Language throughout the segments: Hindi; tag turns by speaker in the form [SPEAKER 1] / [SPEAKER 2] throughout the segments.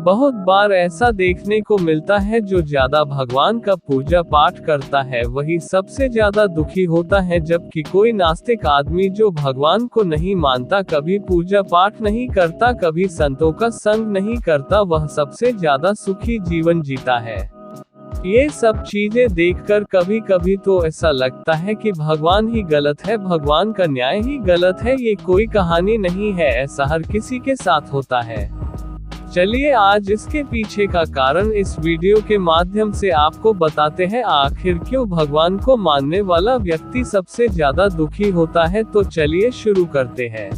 [SPEAKER 1] बहुत बार ऐसा देखने को मिलता है जो ज्यादा भगवान का पूजा पाठ करता है वही सबसे ज्यादा दुखी होता है, जबकि कोई नास्तिक आदमी जो भगवान को नहीं मानता, कभी पूजा पाठ नहीं करता, कभी संतों का संग नहीं करता, वह सबसे ज्यादा सुखी जीवन जीता है। ये सब चीजें देखकर कभी कभी तो ऐसा लगता है कि भगवान ही गलत है, भगवान का न्याय ही गलत है। ये कोई कहानी नहीं है, ऐसा हर किसी के साथ होता है। चलिए आज इसके पीछे का कारण इस वीडियो के माध्यम से आपको बताते हैं। आखिर क्यों भगवान को मानने वाला व्यक्ति सबसे ज्यादा दुखी होता है। तो चलिए शुरू करते हैं।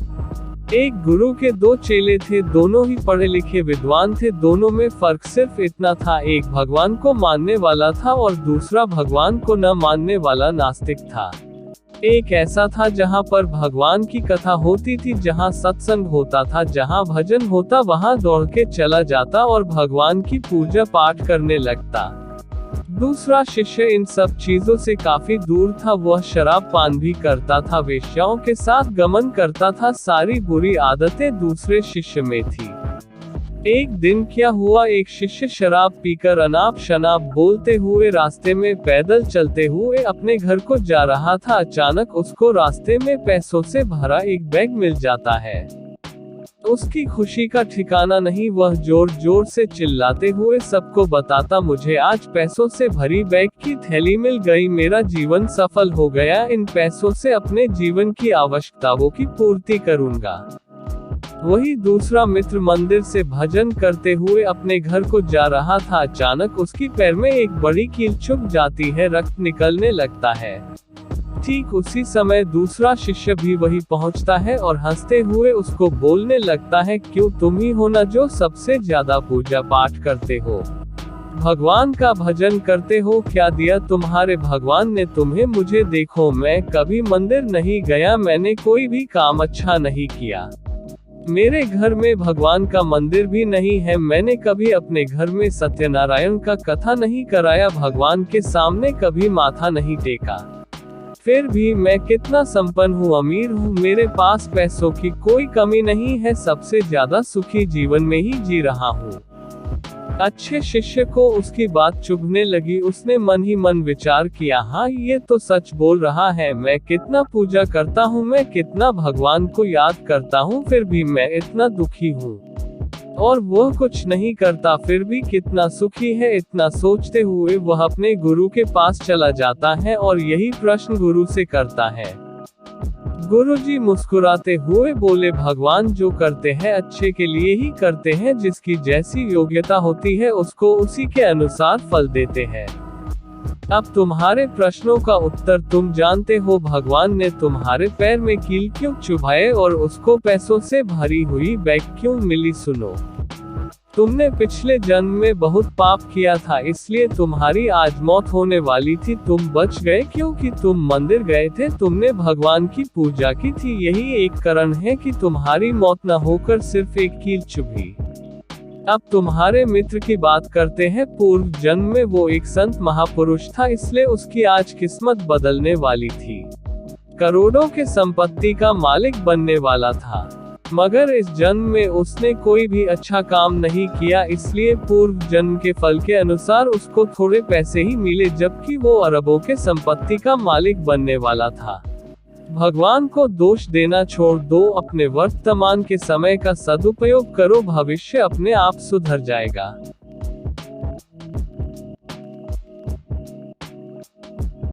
[SPEAKER 1] एक गुरु के दो चेले थे, दोनों ही पढ़े लिखे विद्वान थे। दोनों में फर्क सिर्फ इतना था, एक भगवान को मानने वाला था और दूसरा भगवान को न मानने वाला नास्तिक था। एक ऐसा था जहाँ पर भगवान की कथा होती थी, जहाँ सत्संग होता था, जहाँ भजन होता वहाँ दौड़ के चला जाता और भगवान की पूजा पाठ करने लगता। दूसरा शिष्य इन सब चीजों से काफी दूर था, वह शराब पान भी करता था, वेश्याओं के साथ गमन करता था, सारी बुरी आदतें दूसरे शिष्य में थी। एक दिन क्या हुआ, एक शिष्य शराब पीकर अनाप शनाप बोलते हुए रास्ते में पैदल चलते हुए अपने घर को जा रहा था। अचानक उसको रास्ते में पैसों से भरा एक बैग मिल जाता है। उसकी खुशी का ठिकाना नहीं, वह जोर जोर से चिल्लाते हुए सबको बताता, मुझे आज पैसों से भरी बैग की थैली मिल गई, मेरा जीवन सफल हो गया, इन पैसों से अपने जीवन की आवश्यकताओं की पूर्ति करूंगा। वही दूसरा मित्र मंदिर से भजन करते हुए अपने घर को जा रहा था। अचानक उसकी पैर में एक बड़ी कील चुभ जाती है, रक्त निकलने लगता है। ठीक उसी समय दूसरा शिष्य भी वही पहुंचता है और हंसते हुए उसको बोलने लगता है, क्यों तुम ही हो ना जो सबसे ज्यादा पूजा पाठ करते हो, भगवान का भजन करते हो, क्या दिया तुम्हारे भगवान ने तुम्हें, मुझे देखो मैं कभी मंदिर नहीं गया, मैंने कोई भी काम अच्छा नहीं किया, मेरे घर में भगवान का मंदिर भी नहीं है, मैंने कभी अपने घर में सत्यनारायण का कथा नहीं कराया, भगवान के सामने कभी माथा नहीं टेका, फिर भी मैं कितना संपन्न हूँ, अमीर हूँ, मेरे पास पैसों की कोई कमी नहीं है, सबसे ज्यादा सुखी जीवन में ही जी रहा हूँ। अच्छे शिष्य को उसकी बात चुभने लगी, उसने मन ही मन विचार किया, हाँ ये तो सच बोल रहा है, मैं कितना पूजा करता हूँ, मैं कितना भगवान को याद करता हूँ, फिर भी मैं इतना दुखी हूँ, और वह कुछ नहीं करता फिर भी कितना सुखी है। इतना सोचते हुए वह अपने गुरु के पास चला जाता है और यही प्रश्न गुरु से करता है। गुरुजी मुस्कुराते हुए बोले, भगवान जो करते हैं अच्छे के लिए ही करते हैं, जिसकी जैसी योग्यता होती है उसको उसी के अनुसार फल देते हैं। अब तुम्हारे प्रश्नों का उत्तर तुम जानते हो, भगवान ने तुम्हारे पैर में कील क्यों चुभाए और उसको पैसों से भरी हुई बैग क्यों मिली। सुनो, तुमने पिछले जन्म में बहुत पाप किया था, इसलिए तुम्हारी आज मौत होने वाली थी, तुम बच गए क्योंकि तुम मंदिर गए थे, तुमने भगवान की पूजा की थी, यही एक कारण है कि तुम्हारी मौत न होकर सिर्फ एक कील चुभी। अब तुम्हारे मित्र की बात करते हैं। पूर्व जन्म में वो एक संत महापुरुष था, इसलिए उसकी आज किस्मत बदलने वाली थी, करोड़ों के संपत्ति का मालिक बनने वाला था, मगर इस जन्म में उसने कोई भी अच्छा काम नहीं किया, इसलिए पूर्व जन्म के फल के अनुसार उसको थोड़े पैसे ही मिले, जबकि वो अरबों के संपत्ति का मालिक बनने वाला था। भगवान को दोष देना छोड़ दो, अपने वर्तमान के समय का सदुपयोग करो, भविष्य अपने आप सुधर जाएगा।